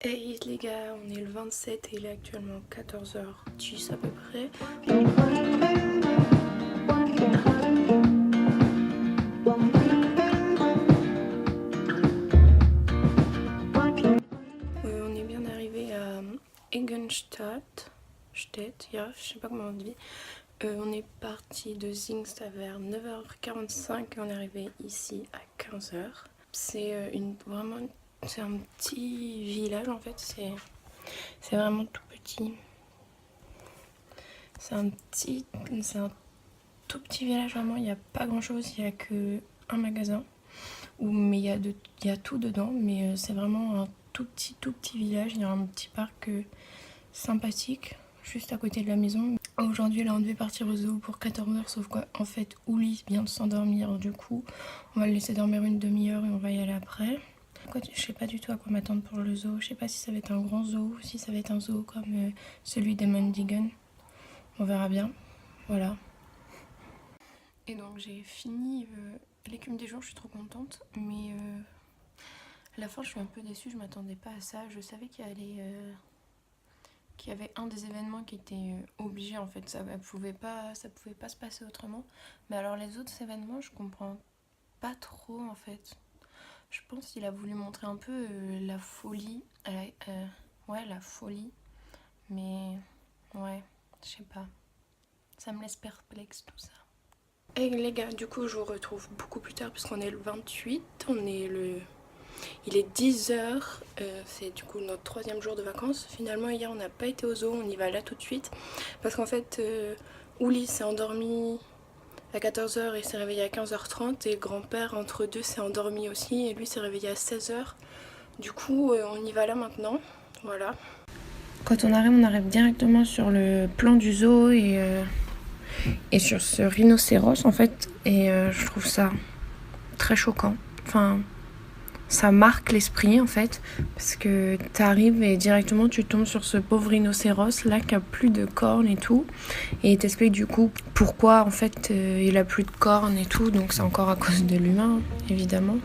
Hey les gars, on est le 27 et il est actuellement 14h10 à peu près. On est bien arrivé à Egenstadt, ja, je sais pas comment on dit. On est parti de Zingst vers 9h45 et on est arrivé ici à 15h. C'est c'est un petit village en fait, c'est vraiment tout petit. C'est un tout petit village vraiment, il n'y a pas grand chose, il n'y a que un magasin. Mais il y a tout dedans, mais c'est vraiment un tout petit village. Il y a un petit parc sympathique juste à côté de la maison. Aujourd'hui là on devait partir au zoo pour 14h, sauf qu'en fait Ouli vient de s'endormir, du coup on va le laisser dormir une demi-heure et on va y aller après. Je sais pas du tout à quoi m'attendre pour le zoo, je sais pas si ça va être un grand zoo ou si ça va être un zoo comme celui d'Emmendingen. On verra bien, voilà. Et donc j'ai fini l'écume des jours, je suis trop contente, mais à la fin je suis un peu déçue, je m'attendais pas à ça. Je savais qu'il y avait un des événements qui était obligé en fait, ça pouvait pas se passer autrement. Mais alors les autres événements je comprends pas trop en fait. Je pense qu'il a voulu montrer un peu la folie, ouais la folie, mais ouais, je sais pas, ça me laisse perplexe tout ça. Et les gars, du coup je vous retrouve beaucoup plus tard puisqu'on est le 28, il est 10h, c'est du coup notre 3e jour de vacances. Finalement hier on n'a pas été au zoo, on y va là tout de suite parce qu'en fait Ouli s'est endormi à 14h et s'est réveillé à 15h30 et grand-père entre deux s'est endormi aussi et lui s'est réveillé à 16h. Du coup on y va là maintenant, voilà. Quand on arrive directement sur le plan du zoo et sur ce rhinocéros en fait, et je trouve ça très choquant, enfin ça marque l'esprit en fait, parce que t'arrives et directement tu tombes sur ce pauvre rhinocéros là qui a plus de cornes et tout, et il t'explique du coup pourquoi en fait il a plus de cornes et tout, donc c'est encore à cause de l'humain évidemment.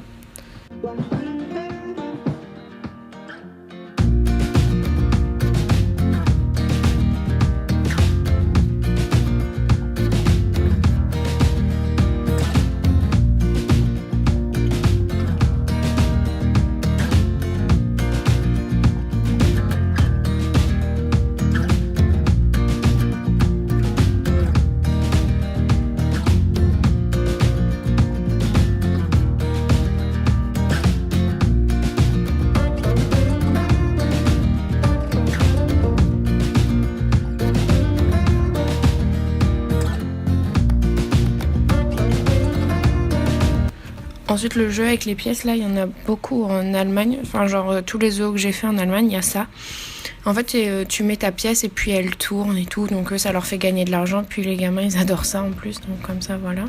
Ensuite le jeu avec les pièces là, il y en a beaucoup en Allemagne, enfin genre tous les zoos que j'ai fait en Allemagne, il y a ça. En fait tu mets ta pièce et puis elle tourne et tout, donc ça leur fait gagner de l'argent, puis les gamins ils adorent ça en plus, donc comme ça voilà.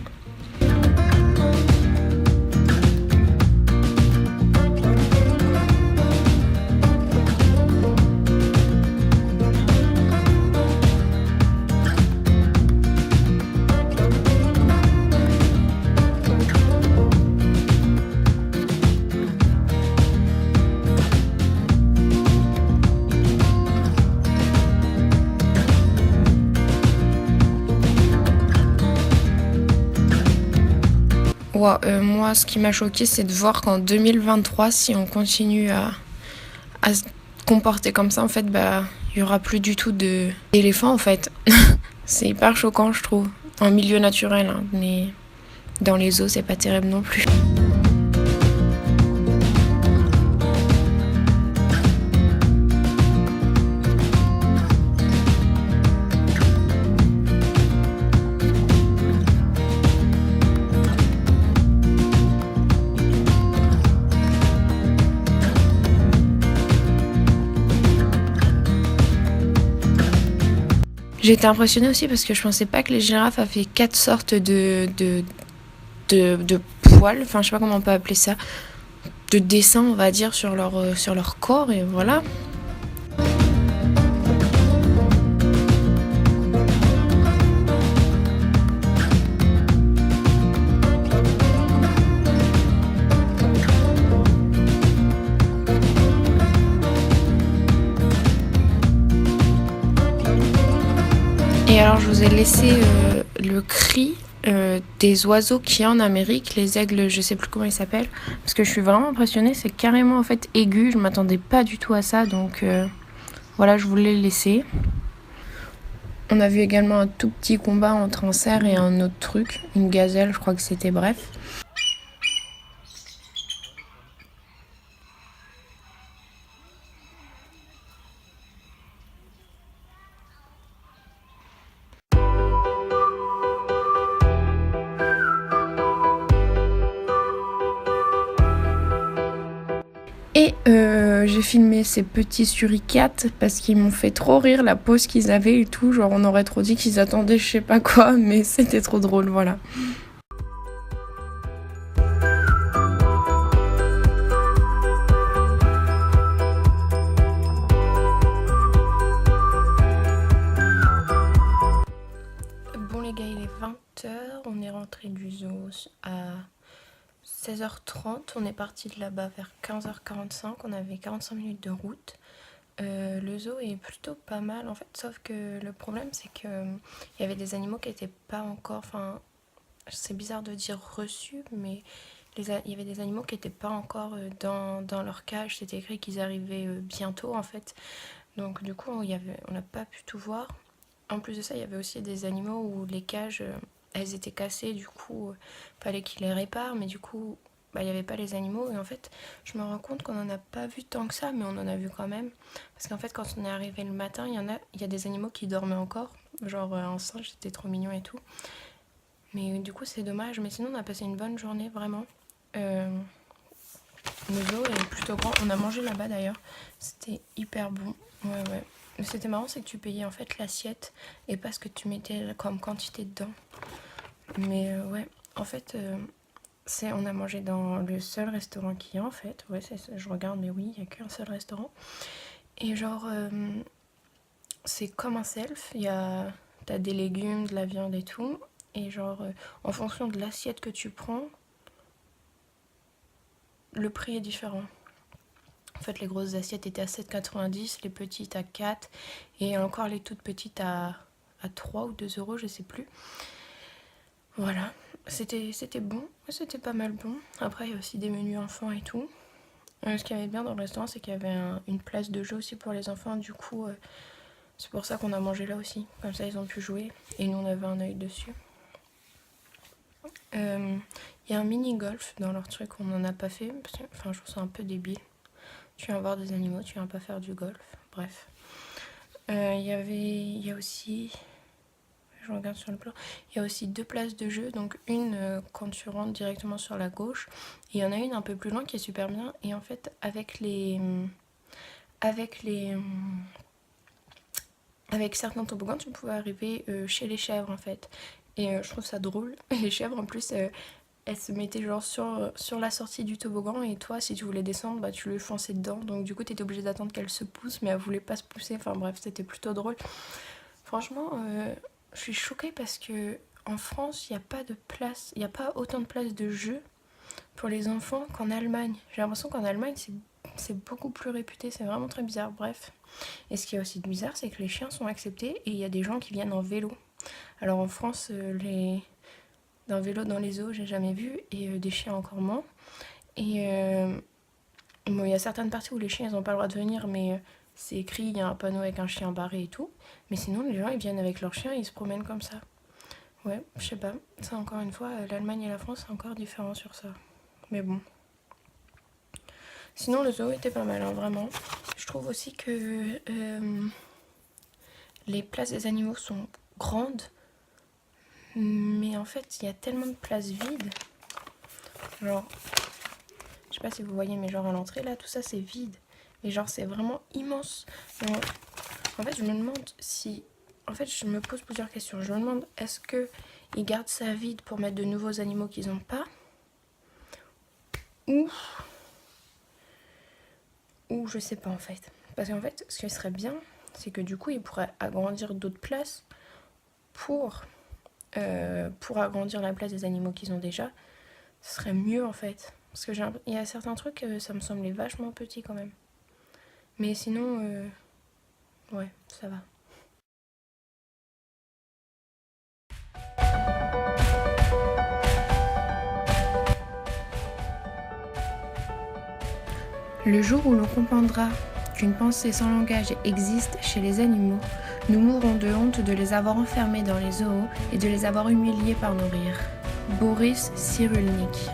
Moi, ce qui m'a choquée, c'est de voir qu'en 2023, si on continue à se comporter comme ça, en fait, il y aura plus du tout d'éléphants, en fait. C'est hyper choquant, je trouve. En milieu naturel, hein, mais dans les zoos, c'est pas terrible non plus. J'ai été impressionnée aussi parce que je pensais pas que les girafes avaient 4 sortes de poils, enfin je sais pas comment on peut appeler ça, de dessins on va dire sur leur corps, et voilà. alors je vous ai laissé le cri des oiseaux qu'il y a en Amérique, les aigles, je sais plus comment ils s'appellent, parce que je suis vraiment impressionnée, c'est carrément en fait aigu, je m'attendais pas du tout à ça, donc voilà, je voulais le laisser. On a vu également un tout petit combat entre un cerf et un autre truc, une gazelle, je crois que c'était, bref. Et j'ai filmé ces petits suricates parce qu'ils m'ont fait trop rire la pose qu'ils avaient et tout. Genre on aurait trop dit qu'ils attendaient je sais pas quoi, mais c'était trop drôle, voilà. Bon les gars, il est 20h, on est rentré du zoo à 16h30, on est parti de là-bas vers 15h45, on avait 45 minutes de route. Le zoo est plutôt pas mal en fait, sauf que le problème c'est que il y avait des animaux qui étaient pas encore, enfin c'est bizarre de dire reçus, mais il y avait des animaux qui étaient pas encore dans leur cage, c'était écrit qu'ils arrivaient bientôt en fait, donc du coup on n'a pas pu tout voir. En plus de ça, il y avait aussi des animaux où les cages elles étaient cassées, du coup fallait qu'ils les réparent, mais du coup il n'y avait pas les animaux. Et en fait, je me rends compte qu'on n'en a pas vu tant que ça, mais on en a vu quand même. Parce qu'en fait, quand on est arrivé le matin, il y a des animaux qui dormaient encore. Genre un singe, c'était trop mignon et tout. Mais du coup, c'est dommage. Mais sinon, on a passé une bonne journée, vraiment. Le zoo est plutôt grand. On a mangé là-bas d'ailleurs. C'était hyper bon. Ouais, ouais. Mais c'était marrant, c'est que tu payais en fait l'assiette et pas ce que tu mettais comme quantité dedans. Mais ouais, en fait... on a mangé dans le seul restaurant qu'il y a en fait. Ouais, je regarde, mais oui, il n'y a qu'un seul restaurant. Et genre, c'est comme un self. T'as des légumes, de la viande et tout. Et genre, en fonction de l'assiette que tu prends, le prix est différent. En fait, les grosses assiettes étaient à 7,90, les petites à 4, et encore les toutes petites à 3 ou 2 euros, je sais plus. Voilà, c'était bon, c'était pas mal bon. Après, il y a aussi des menus enfants et tout. Ce qui avait bien dans le restaurant, c'est qu'il y avait une place de jeu aussi pour les enfants. Du coup, c'est pour ça qu'on a mangé là aussi. Comme ça, ils ont pu jouer. Et nous, on avait un œil dessus. Il y a un mini-golf dans leur truc. On n'en a pas fait. Enfin, je trouve ça un peu débile. Tu viens voir des animaux, tu viens pas faire du golf. Bref. Il y a aussi... Je regarde sur le plan. Il y a aussi 2 places de jeu. Donc une quand tu rentres directement sur la gauche. Et il y en a une un peu plus loin qui est super bien. Et en fait, avec certains toboggans, tu pouvais arriver chez les chèvres en fait. Et je trouve ça drôle. Les chèvres en plus, elles se mettaient genre sur la sortie du toboggan. Et toi, si tu voulais descendre, bah, tu les fonçais dedans. Donc du coup, t'étais obligé d'attendre qu'elles se poussent. Mais elles voulaient pas se pousser. Enfin bref, c'était plutôt drôle. Franchement, je suis choquée parce que en France, il n'y a pas de place. Il n'y a pas autant de places de jeu pour les enfants qu'en Allemagne. J'ai l'impression qu'en Allemagne, c'est beaucoup plus réputé. C'est vraiment très bizarre. Bref. Et ce qui est aussi bizarre, c'est que les chiens sont acceptés et il y a des gens qui viennent en vélo. Alors en France, d'un vélo dans les zoos, j'ai jamais vu, et des chiens encore moins. Et bon, il y a certaines parties où les chiens, ils n'ont pas le droit de venir, mais c'est écrit, il y a un panneau avec un chien barré et tout. Mais sinon, les gens, ils viennent avec leurs chiens et ils se promènent comme ça. Ouais, je sais pas. Ça, encore une fois, l'Allemagne et la France, c'est encore différent sur ça. Mais bon. Sinon, le zoo était pas mal, hein, vraiment. Je trouve aussi que les places des animaux sont grandes, mais en fait, il y a tellement de places vides. Genre, je sais pas si vous voyez, mais genre à l'entrée, là, tout ça, c'est vide. Et genre, c'est vraiment immense. Donc, en fait, je me demande si... En fait, je me pose plusieurs questions. Je me demande, est-ce qu'ils gardent ça vide pour mettre de nouveaux animaux qu'ils n'ont pas? Ou je sais pas, en fait. Parce qu'en fait, ce qui serait bien, c'est que du coup, ils pourraient agrandir d'autres places pour agrandir la place des animaux qu'ils ont déjà. Ce serait mieux, en fait. Parce que il y a certains trucs, ça me semblait vachement petit quand même. Mais sinon, ouais, ça va. Le jour où l'on comprendra qu'une pensée sans langage existe chez les animaux, nous mourrons de honte de les avoir enfermés dans les zoos et de les avoir humiliés par nos rires. Boris Cyrulnik.